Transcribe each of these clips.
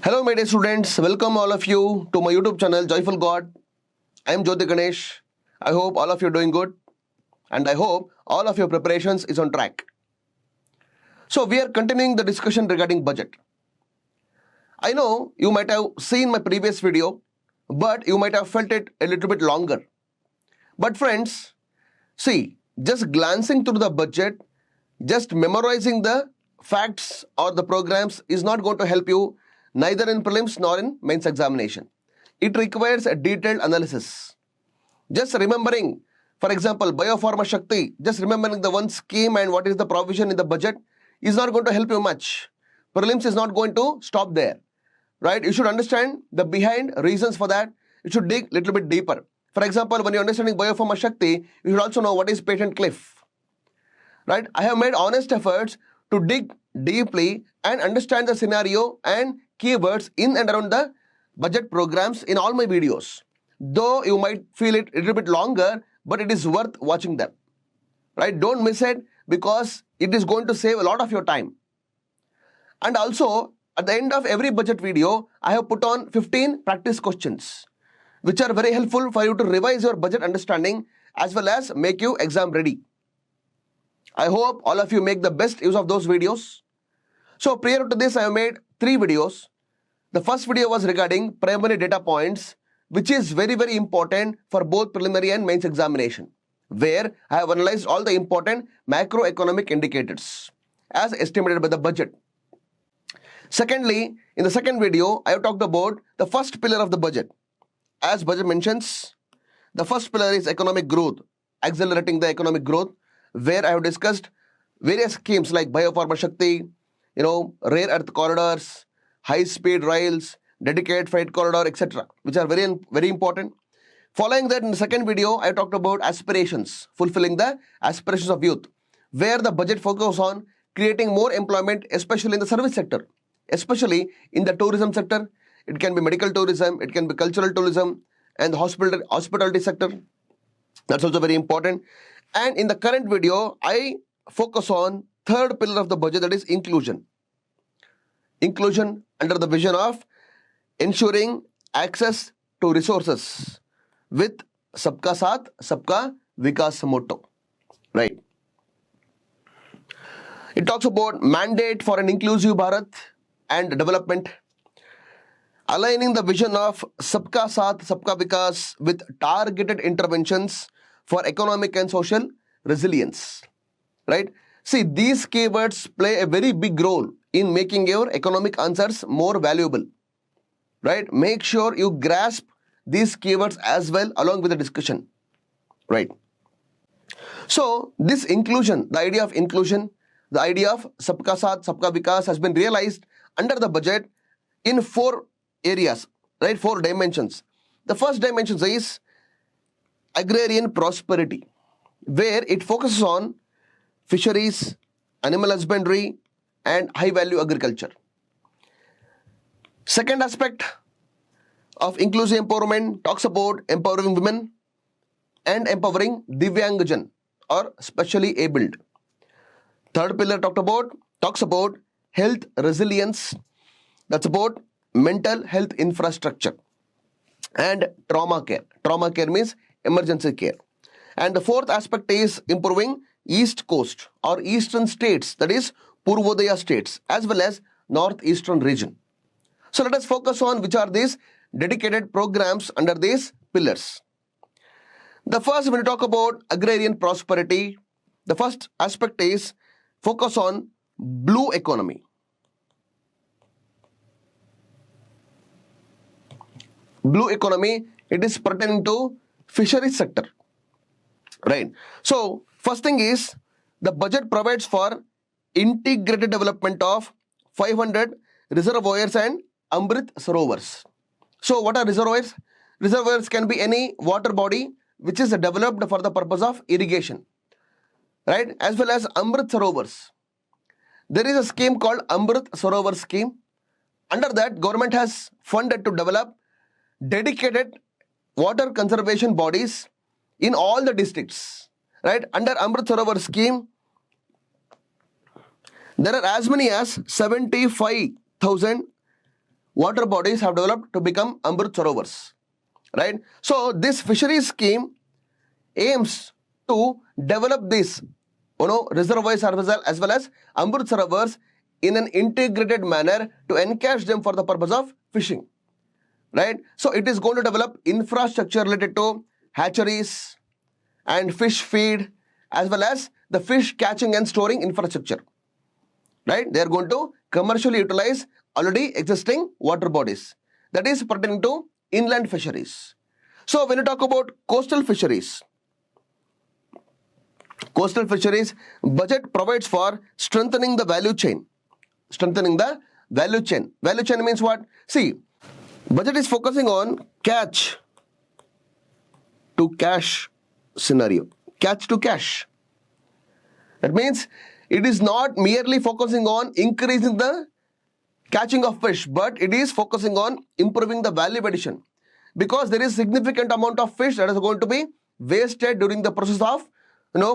Hello my dear students, welcome all of you to my YouTube channel Joyful God. I am Jyothi Ganesh. I hope all of you are doing good and I hope all of your preparations is on track. So we are continuing the discussion regarding budget. I know you might have seen my previous video, but you might have felt it a little bit longer. But friends, see, just glancing through the budget, just memorizing the facts or the programs is not going to help you neither in prelims nor in mains examination. It requires a detailed analysis. Just remembering, for example, Biopharma Shakti, just remembering the one scheme and what is the provision in the budget is not going to help you much. Prelims is not going to stop there, right? You should understand the behind reasons for that. You should dig a little bit deeper. For example, when you're understanding Biopharma Shakti, you should also know what is patent cliff, right? I have made honest efforts to dig deeply and understand the scenario and keywords in and around the budget programs in all my videos. Though you might feel it a little bit longer, but it is worth watching them, right? Don't miss it because it is going to save a lot of your time. And also, at the end of every budget video, I have put on 15 practice questions, which are very helpful for you to revise your budget understanding as well as make you exam ready. I hope all of you make the best use of those videos. So prior to this, I have made 3 videos. The first video was regarding primary data points, which is very, very important for both preliminary and mains examination, where I have analyzed all the important macroeconomic indicators as estimated by the budget. Secondly, in the second video, I have talked about the first pillar of the budget. As budget mentions, the first pillar is economic growth, accelerating the economic growth, where I have discussed various schemes like Biopharma Shakti, rare earth corridors, high-speed rails, dedicated freight corridor, etc., which are very, very important. Following that, in the second video, I talked about aspirations, fulfilling the aspirations of youth, where the budget focuses on creating more employment, especially in the service sector, especially in the tourism sector. It can be medical tourism, it can be cultural tourism, and the hospitality sector. That's also very important. And in the current video, I focus on third pillar of the budget, that is inclusion. Inclusion under the vision of ensuring access to resources with Sabka Saath, Sabka Vikas motto, right? It talks about mandate for an inclusive Bharat and development, aligning the vision of Sabka Saath, Sabka Vikas with targeted interventions for economic and social resilience, right? See, these keywords play a very big role in making your economic answers more valuable, right? Make sure you grasp these keywords as well along with the discussion, right? So, this inclusion, the idea of inclusion, the idea of Sabka Saath, Sabka Vikas has been realized under the budget in 4 areas, right? 4 dimensions. The first dimension is agrarian prosperity, where it focuses on fisheries, animal husbandry, and high-value agriculture. Second aspect of inclusive empowerment talks about empowering women and empowering Divyangjan or specially abled. Third pillar talks about health resilience. That's about mental health infrastructure and trauma care. Trauma care means emergency care. And the fourth aspect is improving East Coast or Eastern states, that is Purvodaya states, as well as Northeastern region. So let us focus on which are these dedicated programs under these pillars. The first, when we talk about agrarian prosperity, the first aspect is focus on blue economy. Blue economy, it is pertaining to fisheries sector, right? So first thing is the budget provides for integrated development of 500 reservoirs and Amrit Sarovars. So what are reservoirs? Reservoirs can be any water body which is developed for the purpose of irrigation, right? As well as Amrit Sarovars. There is a scheme called Amrit Sarovar scheme. Under that, government has funded to develop dedicated water conservation bodies in all the districts, right? Under Amrit Sarovar scheme, there are as many as 75,000 water bodies have developed to become Amrit Sarovars, right? So this fisheries scheme aims to develop these reservoirs as well as Amrit Sarovars in an integrated manner to encash them for the purpose of fishing, right? So it is going to develop infrastructure related to hatcheries and fish feed as well as the fish catching and storing infrastructure, right? They are going to commercially utilize already existing water bodies, that is pertaining to inland fisheries. So when you talk about coastal fisheries, budget provides for strengthening the value chain. Value chain means what? See, budget is focusing on catch to cash scenario. Catch to cash. That means it is not merely focusing on increasing the catching of fish, but it is focusing on improving the value addition, because there is significant amount of fish that is going to be wasted during the process of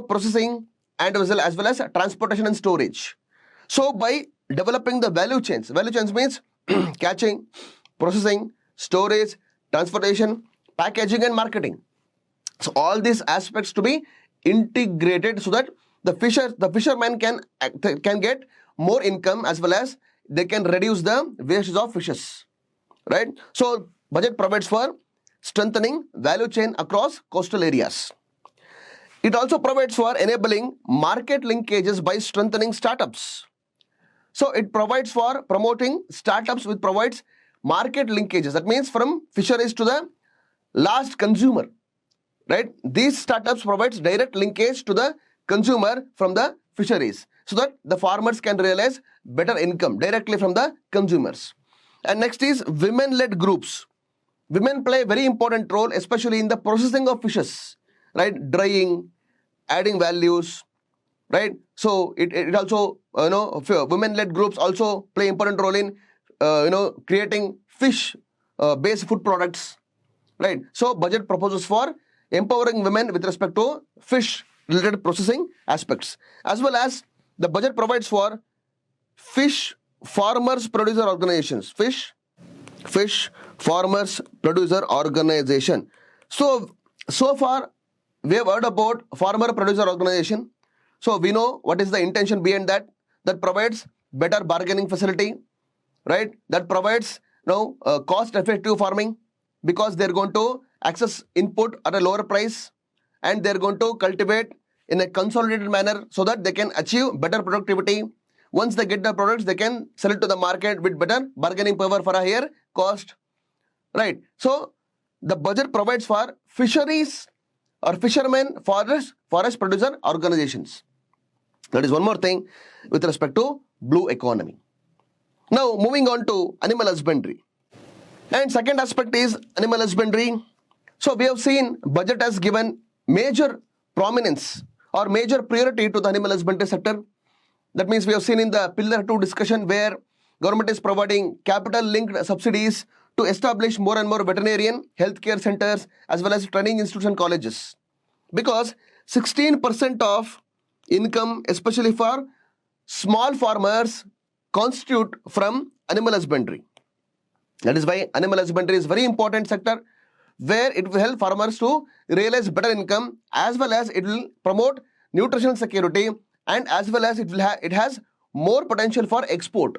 processing and as well as transportation and storage. So by developing the value chains means catching, processing, storage, transportation, packaging and marketing. So all these aspects to be integrated so that the fishermen can get more income as well as they can reduce the wastage of fishes, right? So budget provides for strengthening value chain across coastal areas. It also provides for enabling market linkages by strengthening startups. So it provides for promoting startups which provides market linkages. That means from fisheries to the last consumer, right? These startups provides direct linkage to the consumer from the fisheries so that the farmers can realize better income directly from the consumers. And next is women-led groups. Women play a very important role, especially in the processing of fishes, right? Drying, adding values, right? So it also, women-led groups also play important role in, creating fish-based food products, right? So budget proposes for empowering women with respect to fish-related processing aspects, as well as the budget provides for fish farmers producer organizations. Fish farmers producer organization. So far we have heard about farmer producer organization. So we know what is the intention behind that. That provides better bargaining facility, right? That provides cost-effective farming, because they're going to access input at a lower price and they're going to cultivate in a consolidated manner so that they can achieve better productivity. Once they get the products, they can sell it to the market with better bargaining power for a higher cost, right? So the budget provides for fisheries or fishermen, forest producer organizations. That is one more thing with respect to blue economy. Now moving on to animal husbandry. And second aspect is animal husbandry. So we have seen budget has given major prominence or major priority to the animal husbandry sector. That means we have seen in the Pillar 2 discussion where government is providing capital-linked subsidies to establish more and more veterinarian healthcare centers as well as training institutes and colleges. Because 16% of income, especially for small farmers, constitute from animal husbandry. That is why animal husbandry is very important sector, where it will help farmers to realize better income, as well as it will promote nutritional security, and as well as it has more potential for export,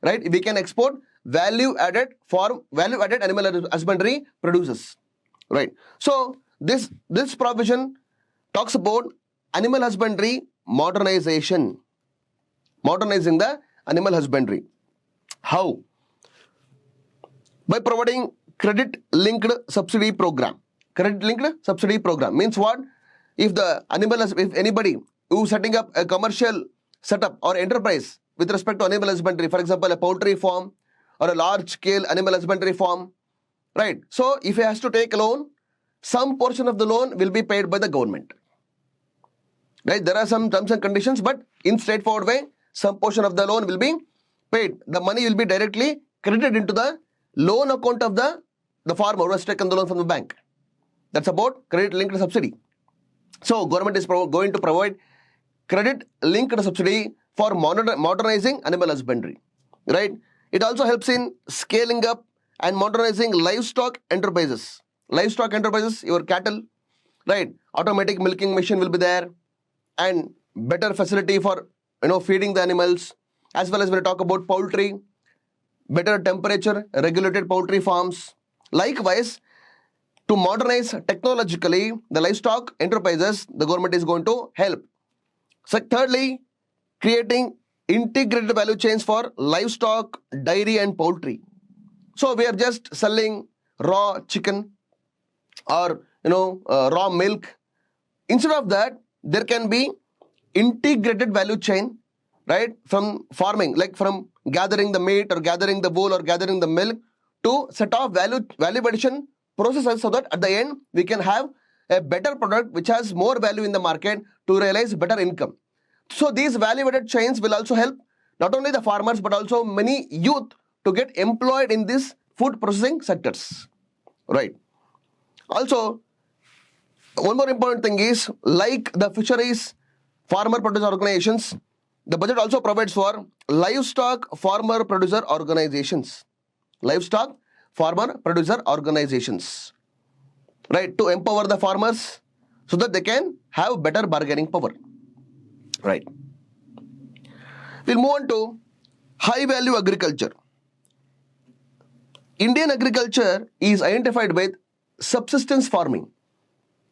right? We can export value added animal husbandry produces, right? So this provision talks about animal husbandry modernizing the animal husbandry. How? By providing credit-linked subsidy program. Credit-linked subsidy program means what? If anybody who setting up a commercial setup or enterprise with respect to animal husbandry, for example, a poultry farm or a large-scale animal husbandry farm, right? So if he has to take a loan, some portion of the loan will be paid by the government, right? There are some terms and conditions, but in straightforward way, some portion of the loan will be paid. The money will be directly credited into the loan account of the farmer who has taken the loan from the bank. That's about credit-linked subsidy. So government is going to provide credit-linked subsidy for modernizing animal husbandry, right? It also helps in scaling up and modernizing livestock enterprises. Livestock enterprises, your cattle, right? Automatic milking machine will be there, and better facility for feeding the animals. As well as when we talk about poultry, better temperature regulated poultry farms. Likewise, to modernize technologically the livestock enterprises, the government is going to help. So thirdly, creating integrated value chains for livestock, dairy and poultry. So we are just selling raw chicken or raw milk. Instead of that, there can be integrated value chain, right? From farming, like from gathering the meat or gathering the wool or gathering the milk, to set off value addition processes, so that at the end we can have a better product which has more value in the market to realize better income. So these value-added chains will also help not only the farmers but also many youth to get employed in these food processing sectors, right? Also, one more important thing is, like the fisheries farmer producer organizations, the budget also provides for livestock farmer producer organizations. Livestock farmer producer organizations, right? To empower the farmers so that they can have better bargaining power. Right. We'll move on to high value agriculture. Indian agriculture is identified with subsistence farming,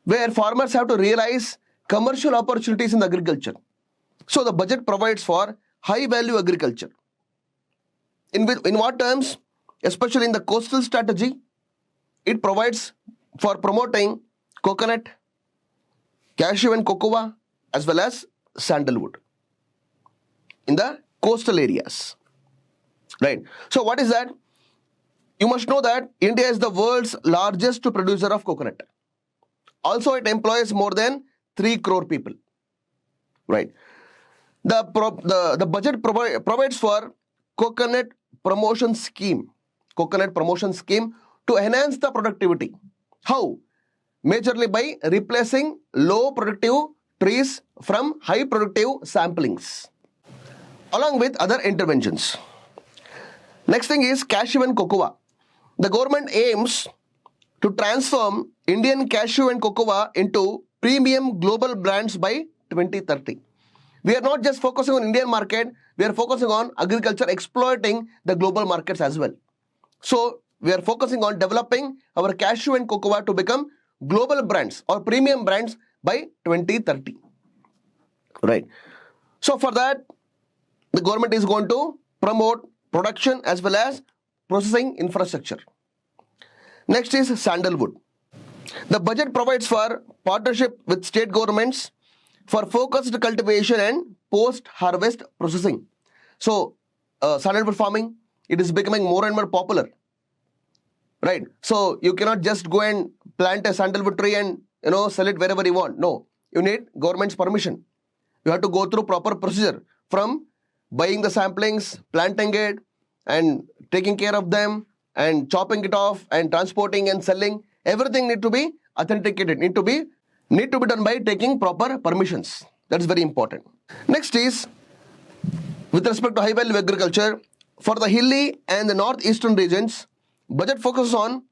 where farmers have to realize commercial opportunities in agriculture. So the budget provides for high value agriculture. In what terms? Especially in the coastal strategy, it provides for promoting coconut, cashew and cocoa, as well as sandalwood in the coastal areas, right? So what is that? You must know that India is the world's largest producer of coconut. Also, it employs more than 3 crore people, right? The budget provides for coconut promotion scheme to enhance the productivity. How? Majorly by replacing low productive trees from high productive samplings, along with other interventions. Next thing is cashew and cocoa. The government aims to transform Indian cashew and cocoa into premium global brands by 2030. We are not just focusing on Indian market, we are focusing on agriculture exploiting the global markets as well. So we are focusing on developing our cashew and cocoa to become global brands or premium brands by 2030. Right. So for that, the government is going to promote production as well as processing infrastructure. Next is sandalwood. The budget provides for partnership with state governments for focused cultivation and post-harvest processing. So sandalwood farming, it is becoming more and more popular, right? So you cannot just go and plant a sandalwood tree and sell it wherever you want. No, you need government's permission. You have to go through proper procedure, from buying the samplings, planting it and taking care of them and chopping it off and transporting and selling. Everything need to be authenticated, need to be done by taking proper permissions. That is very important. Next is, with respect to high value agriculture, for the hilly and the northeastern regions, budget focuses on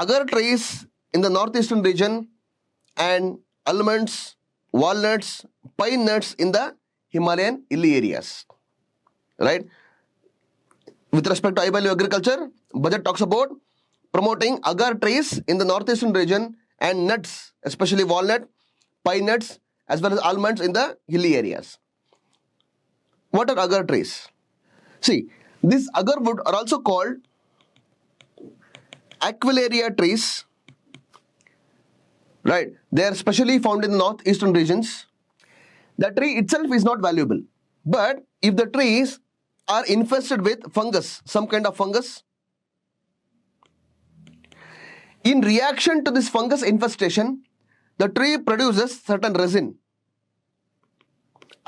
agar trees in the northeastern region and almonds, walnuts, pine nuts in the Himalayan hilly areas, right? With respect to high value agriculture, budget talks about promoting agar trees in the northeastern region and nuts, especially walnut, pine nuts, as well as almonds in the hilly areas. What are agar trees? See, these agar wood are also called Aquilaria trees, right? They are specially found in the northeastern regions. The tree itself is not valuable, but if the trees are infested with fungus, some kind of fungus, in reaction to this fungus infestation, the tree produces certain resin,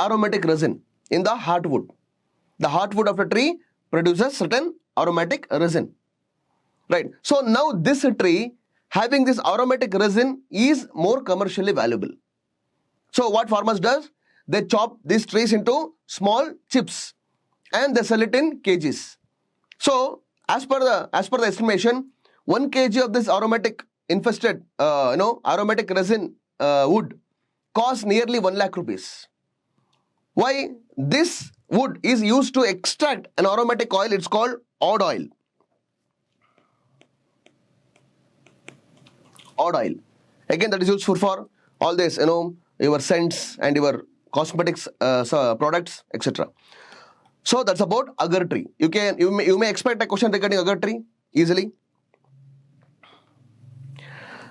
aromatic resin in the heartwood. The heartwood of the tree produces certain aromatic resin, right? So now this tree having this aromatic resin is more commercially valuable. So what farmers does? They chop these trees into small chips and they sell it in kgs. So as per the estimation, 1 kg of this aromatic infested aromatic resin wood costs nearly 1 lakh rupees. Why? This wood is used to extract an aromatic oil. It's called odd oil. Odd oil. Again, that is useful for all this, your scents and your cosmetics products, etc. So that's about agar tree. You may expect a question regarding agar tree easily.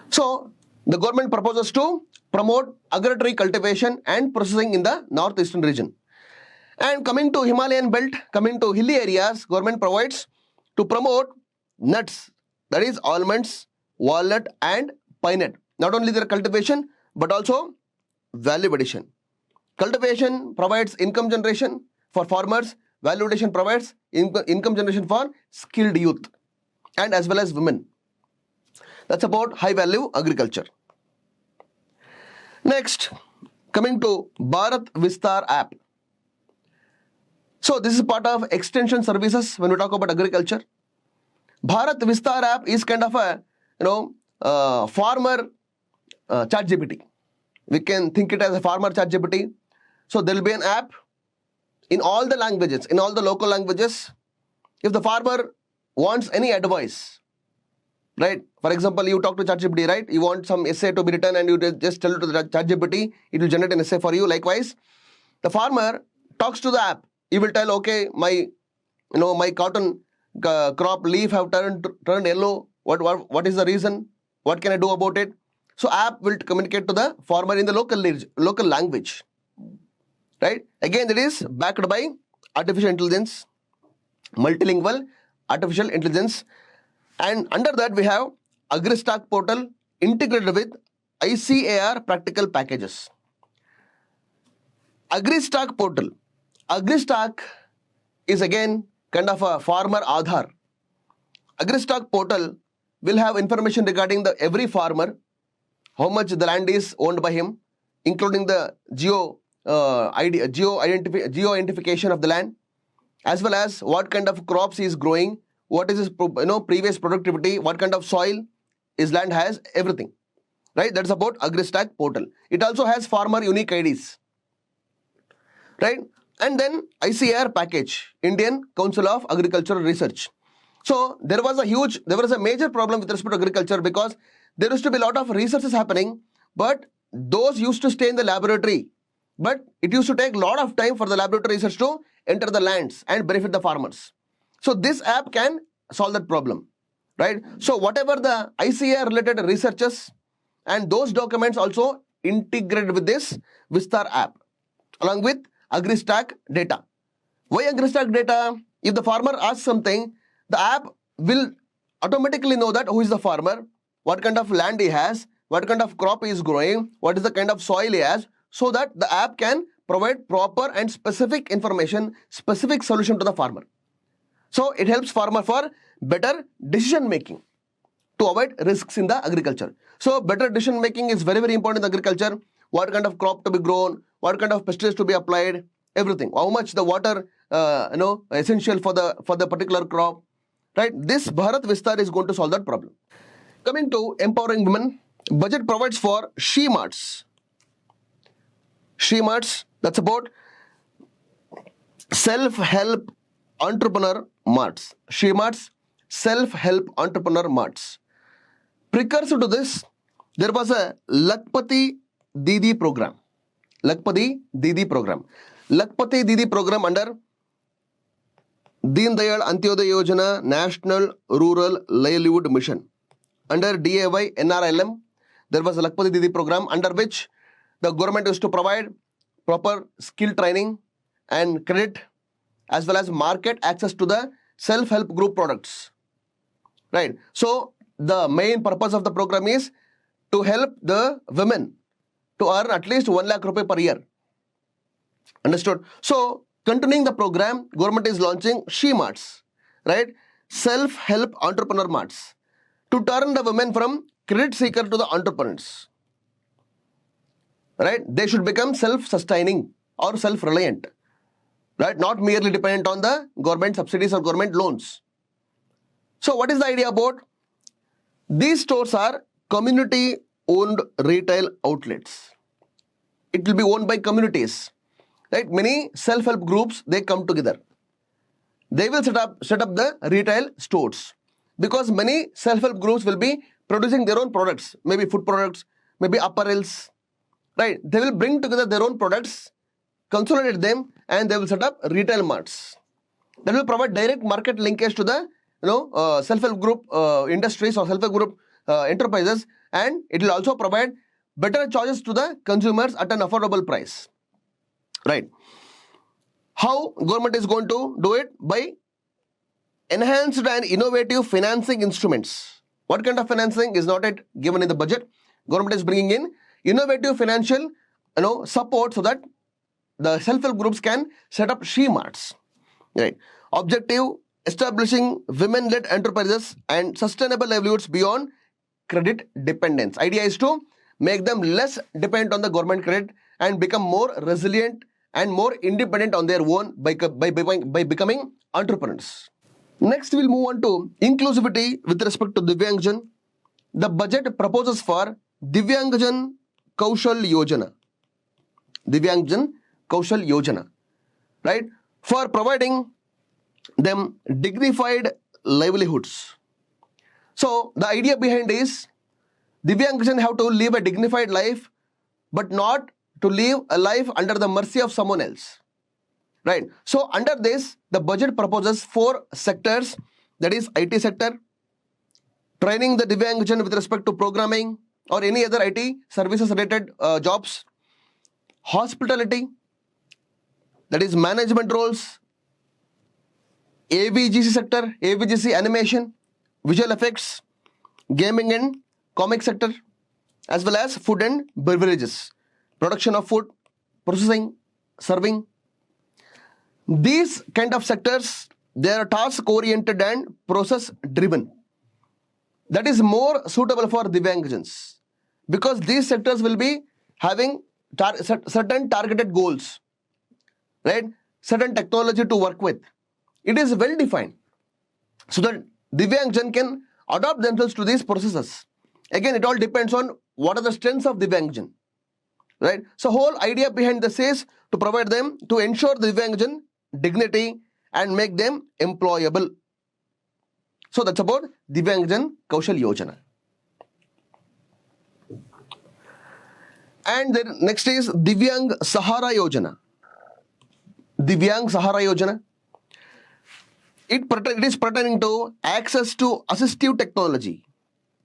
So the government proposes to promote agar tree cultivation and processing in the northeastern region. And coming to Himalayan belt, coming to hilly areas, government provides to promote nuts, that is almonds, walnut and pine nut. Not only their cultivation but also value addition. Cultivation provides income generation for farmers. Value addition provides income generation for skilled youth and as well as women. That's about high value agriculture. Next, coming to Bharat-VISTAAR app. So this is part of extension services when we talk about agriculture. Bharat-VISTAAR app is kind of a farmer ChatGPT. We can think it as a farmer ChatGPT. So there will be an app in all the languages, in all the local languages. If the farmer wants any advice, right? For example, you talk to ChatGPT, right? You want some essay to be written and you just tell it to the ChatGPT, it will generate an essay for you. Likewise, the farmer talks to the app. He will tell, okay, my cotton crop leaf have turned yellow. What is the reason? What can I do about it? So app will communicate to the farmer in the local language, right? Again, it is backed by artificial intelligence, multilingual artificial intelligence. And under that, we have AgriStack portal integrated with ICAR practical packages. AgriStack portal. AgriStack is again kind of a farmer Aadhaar. AgriStack portal will have information regarding every farmer, how much the land is owned by him, including the geo identification of the land, as well as what kind of crops he is growing, what is his previous productivity, what kind of soil his land has, everything. Right? That's about AgriStack portal. It also has farmer unique IDs. Right? And then ICAR package, Indian Council of Agricultural Research. So there was a major problem with respect to agriculture because there used to be a lot of researches happening, but those used to stay in the laboratory. But it used to take a lot of time for the laboratory research to enter the lands and benefit the farmers. So this app can solve that problem, right? So whatever the ICAR related researches and those documents also integrated with this VISTAAR app along with AgriStack data. Why AgriStack data? If the farmer asks something, the app will automatically know that who is the farmer, what kind of land he has, what kind of crop he is growing, what is the kind of soil he has, so that the app can provide proper and specific information, specific solution to the farmer. So it helps farmer for better decision making to avoid risks in the agriculture. So better decision making is very, very important in agriculture. What kind of crop to be grown, what kind of pesticides to be applied, everything. How much the water essential for the particular crop. Right? This Bharat-VISTAAR is going to solve that problem. Coming to empowering women, budget provides for SHE-Marts. SHE-Marts, that's about self-help entrepreneur marts. SHE-Marts, self-help entrepreneur marts. Precursor to this, there was a Lakhpati Didi program. Lakhpati Didi program. Lakhpati Didi program under Deen Dayal Antyodaya Yojana National Rural Livelihood Mission. Under DAY NRLM, there was a Lakhpati Didi program under which the government used to provide proper skill training and credit as well as market access to the self-help group products. Right. So the main purpose of the program is to help the women to earn at least 1 lakh rupee per year. Understood? So continuing the program, government is launching SHE-Marts, right? Self-help entrepreneur marts to turn the women from credit seeker to the entrepreneurs. Right? They should become self-sustaining or self-reliant. right? Not merely dependent on the government subsidies or government loans. So what is the idea about? These stores are community-owned retail outlets. It will be owned by communities, right? Many self-help groups, they come together. They will set up the retail stores because many self-help groups will be producing their own products, maybe food products, maybe apparels, right? They will bring together their own products, consolidate them, and they will set up retail marts. That will provide direct market linkage to the self-help group industries or self-help group enterprises, and it will also provide better choices to the consumers at an affordable price, right? How government is going to do it? By enhanced and innovative financing instruments. What kind of financing is not yet given in the budget? Government is bringing in innovative financial support so that the self-help groups can set up SHE-Marts, right? Objective: establishing women-led enterprises and sustainable livelihoods beyond credit dependence. Idea is to make them less dependent on the government credit and become more resilient and more independent on their own by becoming entrepreneurs. Next, we'll move on to inclusivity with respect to Divyangjan. The budget proposes for Divyangjan Kaushal Yojana. Divyangjan Kaushal Yojana, right? For providing them dignified livelihoods. So the idea behind is Divyangjan have to live a dignified life, but not to live a life under the mercy of someone else, right? So under this, the budget proposes 4 sectors, that is IT sector, training the Divyangjan with respect to programming or any other IT services related jobs, hospitality, that is management roles, AVGC sector, AVGC animation, visual effects, gaming and comic sector, as well as food and beverages, production of food, processing, serving. These kind of sectors, they are task oriented and process driven. That is more suitable for Divyangjans because these sectors will be having certain targeted goals, right? Certain technology to work with. It is well defined so that Divyangjan can adapt themselves to these processes. Again, it all depends on what are the strengths of Divyangjan, right? So whole idea behind this is to provide them, to ensure the Divyangjan dignity and make them employable. So that's about Divyangjan Kaushal Yojana. And then next is Divyang Sahara Yojana. Divyang Sahara Yojana. It is pertaining to access to assistive technology.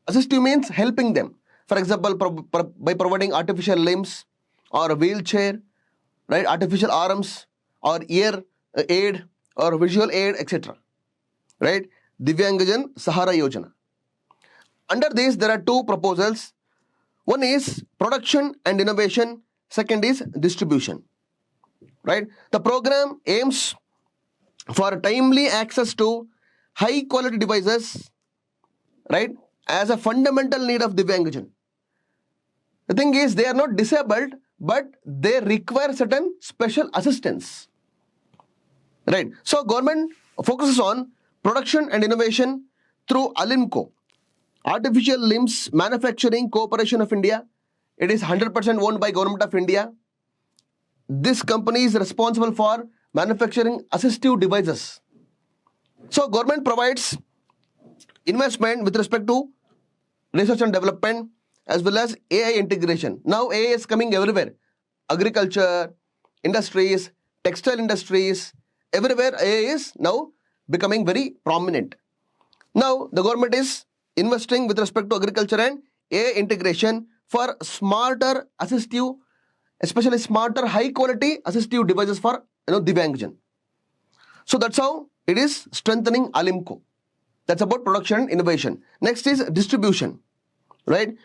Assistive means helping them. For example, by providing artificial limbs or a wheelchair, right? Artificial arms or ear aid or visual aid, etc. Right? Divyangjan Sahara Yojana. Under this, there are 2 proposals. One is production and innovation. Second is distribution. Right? The program aims for timely access to high quality devices, right, as a fundamental need of Divyangjan. The thing is, they are not disabled, but they require certain special assistance, right? So government focuses on production and innovation through Alimco, Artificial Limbs Manufacturing Corporation of India. It is 100% owned by Government of India. This company is responsible for manufacturing assistive devices. So government provides investment with respect to research and development as well as AI integration. Now AI is coming everywhere. Agriculture, industries, textile industries, everywhere AI is now becoming very prominent. Now the government is investing with respect to agriculture and AI integration for smarter assistive, especially smarter high quality assistive devices for Divyangjan. So that's how it is strengthening Alimco. That's about production and innovation. Next is distribution, right?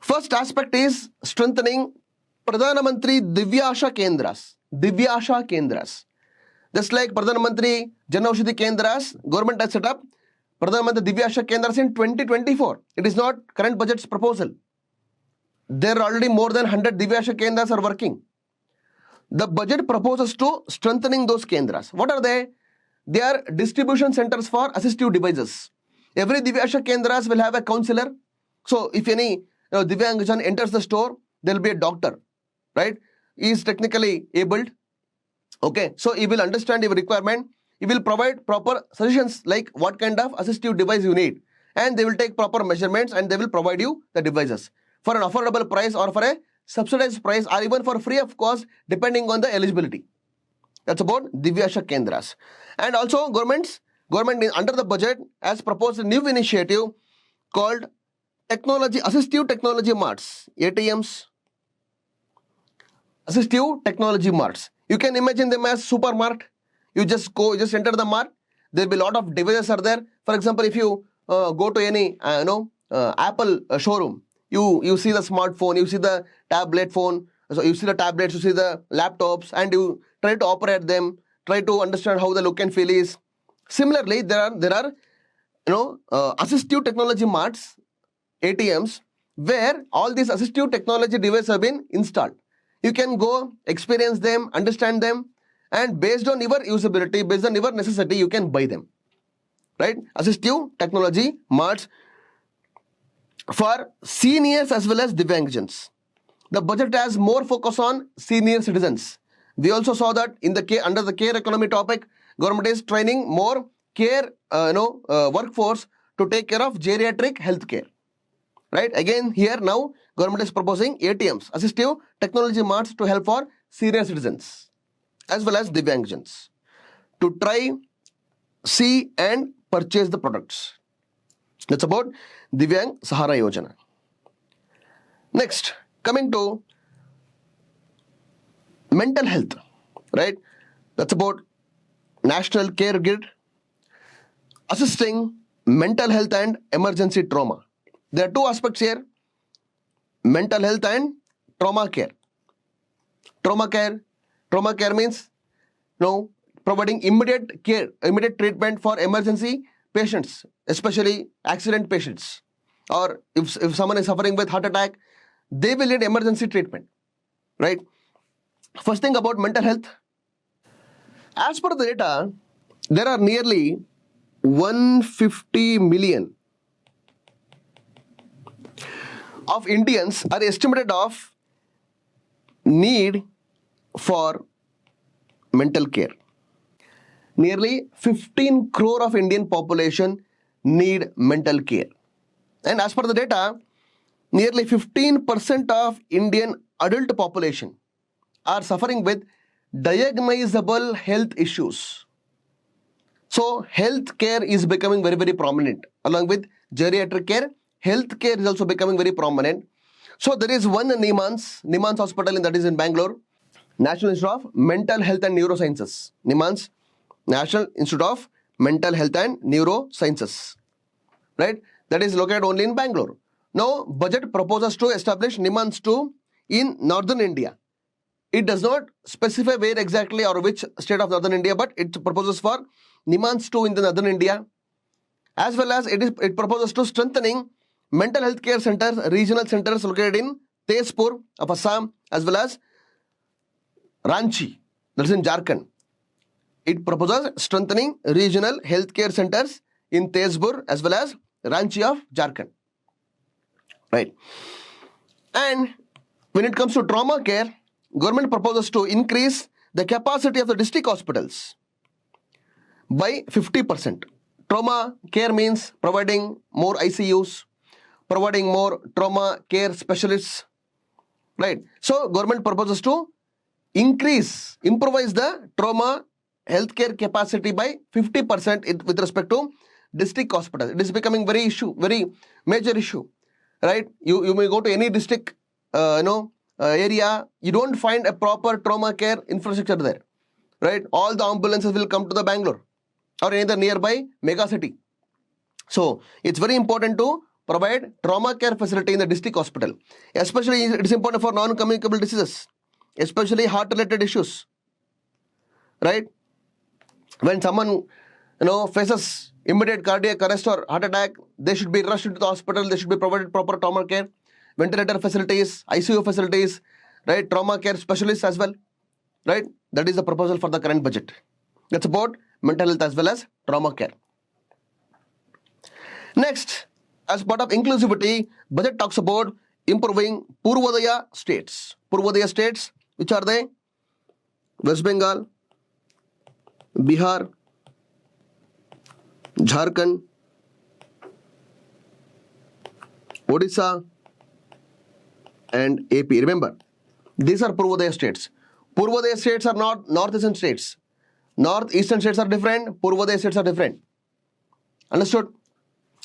First aspect is strengthening Pradhan Mantri Divyasha Kendras. Divyasha Kendras. Just like Pradhan Mantri Jan Aushadhi Kendras, government has set up Pradhan Mantri Divyasha Kendras in 2024. It is not current budget's proposal. There are already more than 100 Divyasha Kendras are working. The budget proposes to strengthening those kendras. What are they? They are distribution centers for assistive devices. Every Divyangjan kendras will have a counselor. So if any Divyangjan enters the store, there will be a doctor, right? He is technically abled. Okay, so he will understand your requirement. He will provide proper suggestions like what kind of assistive device you need, and they will take proper measurements and they will provide you the devices for an affordable price or for a subsidized price or even for free of cost depending on the eligibility. That's about Divyangjan Kendras. And also government under the budget has proposed a new initiative called Assistive Technology Marts, ATMs, Assistive Technology Marts. You can imagine them as supermarket. You just enter the mart. There will be a lot of devices are there. For example, if you go to any Apple showroom, you see the smartphone, you see the tablet phone, so you see the tablets, you see the laptops, and you try to operate them, try to understand how the look and feel is. Similarly, there are assistive technology marts, ATMs, where all these assistive technology devices have been installed. You can go experience them, understand them, and based on your usability, based on your necessity, you can buy them. Right? Assistive technology marts for seniors as well as Divyangjans. The budget has more focus on senior citizens. We also saw that under the care economy topic, government is training more care workforce to take care of geriatric health care. Right? Again, here now, government is proposing ATMs, assistive technology marts to help for senior citizens as well as Divyangjans to try, see and purchase the products. That's about Divyang Sahara Yojana. Next, coming to mental health, right? That's about National Care Grid, assisting mental health and emergency trauma. There are two aspects here, mental health and trauma care. Trauma care means providing immediate care, immediate treatment for emergency patients, especially accident patients. Or if someone is suffering with heart attack, they will need emergency treatment, right? First thing about mental health. As per the data, there are nearly 150 million of Indians are estimated of need for mental care. Nearly 15 crore of Indian population need mental care. And as per the data, nearly 15% of Indian adult population are suffering with diagnosable health issues. So health care is becoming very, very prominent. Along with geriatric care, health care is also becoming very prominent. So there is one NIMHANS hospital that is in Bangalore, National Institute of Mental Health and Neurosciences. NIMHANS, National Institute of Mental Health and Neurosciences. Right? That is located only in Bangalore. Now, budget proposes to establish NIMHANS 2 in northern India. It does not specify where exactly or which state of northern India, but it proposes for NIMHANS 2 in the northern India. As well as it proposes to strengthening mental health care centers, regional centers located in Tezpur of Assam, as well as Ranchi, that is in Jharkhand. It proposes strengthening regional healthcare centers in Tezpur as well as Ranchi of Jharkhand. Right. And when it comes to trauma care, government proposes to increase the capacity of the district hospitals by 50%. Trauma care means providing more ICUs, providing more trauma care specialists. Right. So government proposes to improvise the trauma healthcare capacity by 50% with respect to district hospitals. It is becoming very major issue, right? You may go to any district, area, you don't find a proper trauma care infrastructure there, right? All the ambulances will come to the Bangalore or any other nearby mega city. So it's very important to provide trauma care facility in the district hospital. Especially it is important for non-communicable diseases, especially heart-related issues, right? When someone faces immediate cardiac arrest or heart attack, they should be rushed into the hospital. They should be provided proper trauma care, ventilator facilities, ICU facilities, right? Trauma care specialists as well. right? That is the proposal for the current budget. That's about mental health as well as trauma care. Next, as part of inclusivity, budget talks about improving Purvodaya states. Purvodaya states, which are they? West Bengal, Bihar, Jharkhand, Odisha, and AP. Remember, these are Purvodaya states. Purvodaya states are not northeastern states. Northeastern states are different, Purvodaya states are different. Understood?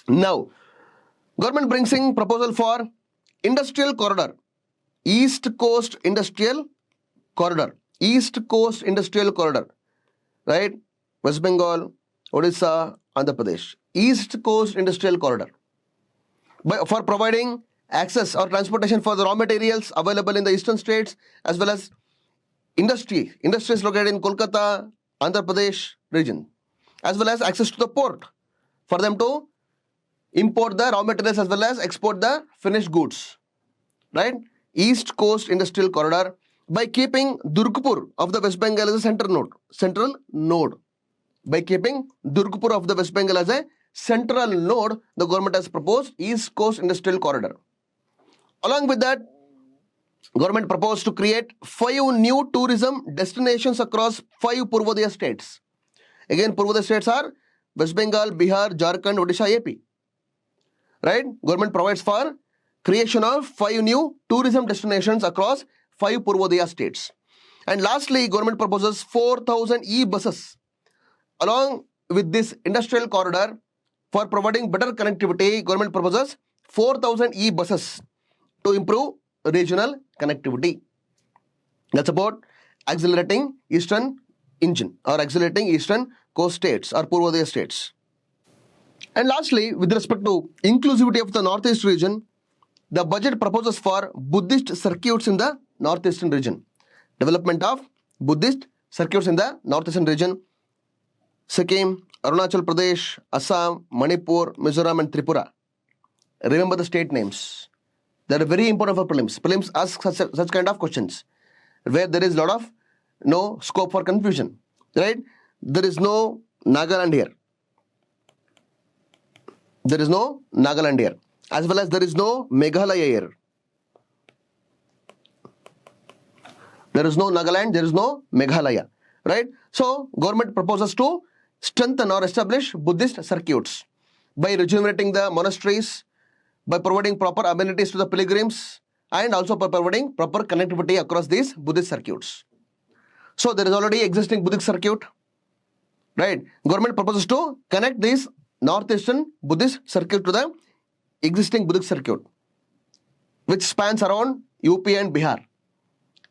Now, government brings in proposal for industrial corridor, East Coast Industrial Corridor, East Coast Industrial Corridor, right? West Bengal, Odisha, Andhra Pradesh, East Coast Industrial Corridor, for providing access or transportation for the raw materials available in the eastern states as well as industries located in Kolkata, Andhra Pradesh region, as well as access to the port for them to import the raw materials as well as export the finished goods, right? East Coast Industrial Corridor, by keeping Durgapur of the West Bengal as a central node. By keeping Durgapur of the West Bengal as a central node, the government has proposed East Coast Industrial Corridor. Along with that, government proposed to create 5 new tourism destinations across 5 Purvodaya states. Again, Purvodaya states are West Bengal, Bihar, Jharkhand, Odisha, AP. Right? Government provides for creation of 5 new tourism destinations across 5 Purvodaya states. And lastly, government proposes 4,000 e-buses along with this industrial corridor for providing better connectivity. Government proposes 4,000 e-buses to improve regional connectivity. That's about accelerating eastern engine or accelerating eastern coast states or Purvodaya states. And lastly, with respect to inclusivity of the northeast region, the budget proposes for Buddhist circuits in the northeastern region. Development of Buddhist circuits in the northeastern region. Sikkim, Arunachal Pradesh, Assam, Manipur, Mizoram and Tripura. Remember the state names. They are very important for prelims. Prelims ask such kind of questions where there is a lot of no scope for confusion, right? There is no Nagaland here. There is no Nagaland here. As well as there is no Meghalaya here. There is no Nagaland, there is no Meghalaya, right? So, government proposes to strengthen or establish Buddhist circuits by rejuvenating the monasteries, by providing proper amenities to the pilgrims, and also by providing proper connectivity across these Buddhist circuits. So, there is already existing Buddhist circuit, right? Government proposes to connect this northeastern Buddhist circuit to the existing Buddhist circuit, which spans around UP and Bihar.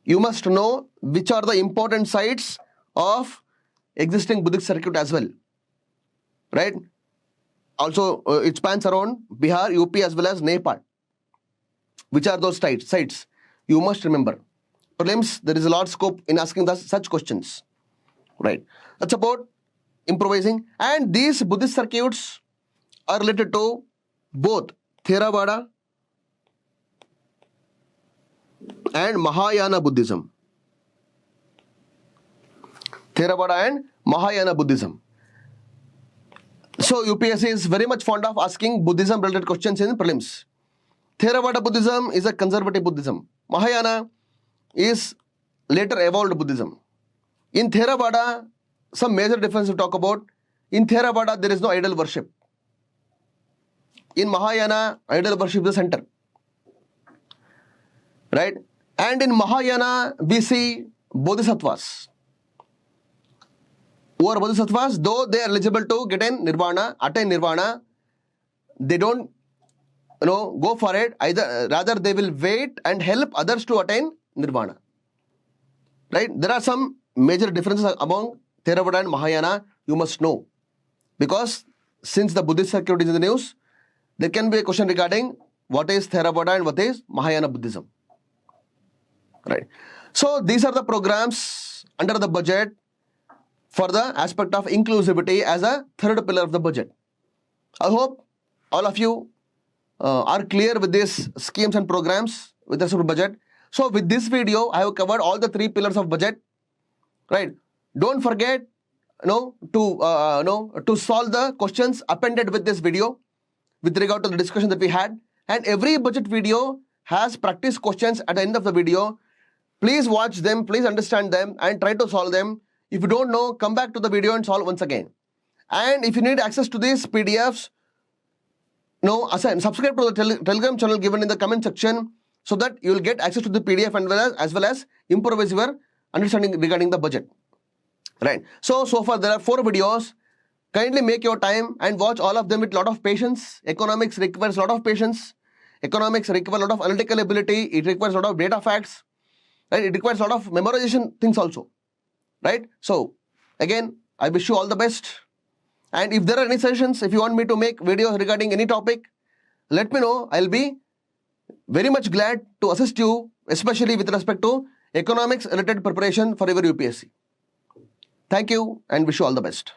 You must know which are the important sites of existing Buddhist circuit as well, right? Also, it spans around Bihar, UP as well as Nepal. Which are those sites? You must remember. Prelims, there is a lot of scope in asking such questions, right? That's about improvising. And these Buddhist circuits are related to both Theravada and Mahayana Buddhism. Theravada and Mahayana Buddhism. So UPSC is very much fond of asking Buddhism related questions in prelims. Theravada Buddhism is a conservative Buddhism. Mahayana is later evolved Buddhism. In Theravada, some major differences to talk about. In Theravada, there is no idol worship. In Mahayana, idol worship is the center. Right? And in Mahayana, we see bodhisattvas. Who are bodhisattvas? Though they are eligible to get in nirvana, attain nirvana, they don't go for it. Rather, they will wait and help others to attain nirvana. Right? There are some major differences among Theravada and Mahayana, you must know. Because since the Buddhist circuit is in the news, there can be a question regarding what is Theravada and what is Mahayana Buddhism. Right? So, these are the programs under the budget for the aspect of inclusivity as a third pillar of the budget. I hope all of you are clear with these schemes and programs with respect to budget. So with this video, I have covered all the 3 pillars of budget. right? Don't forget, to solve the questions appended with this video with regard to the discussion that we had. And every budget video has practice questions at the end of the video. Please watch them, please understand them and try to solve them. If you don't know, come back to the video and solve once again. And if you need access to these PDFs, subscribe to the Telegram channel given in the comment section so that you will get access to the PDF and as well as improvise your understanding regarding the budget. Right. So far there are 4 videos. Kindly make your time and watch all of them with a lot of patience. Economics requires a lot of patience. Economics requires a lot of analytical ability. It requires a lot of data facts. Right? It requires a lot of memorization things also. Right? So again, I wish you all the best. And if there are any suggestions, if you want me to make videos regarding any topic, let me know. I'll be very much glad to assist you, especially with respect to economics related preparation for your UPSC. Thank you and wish you all the best.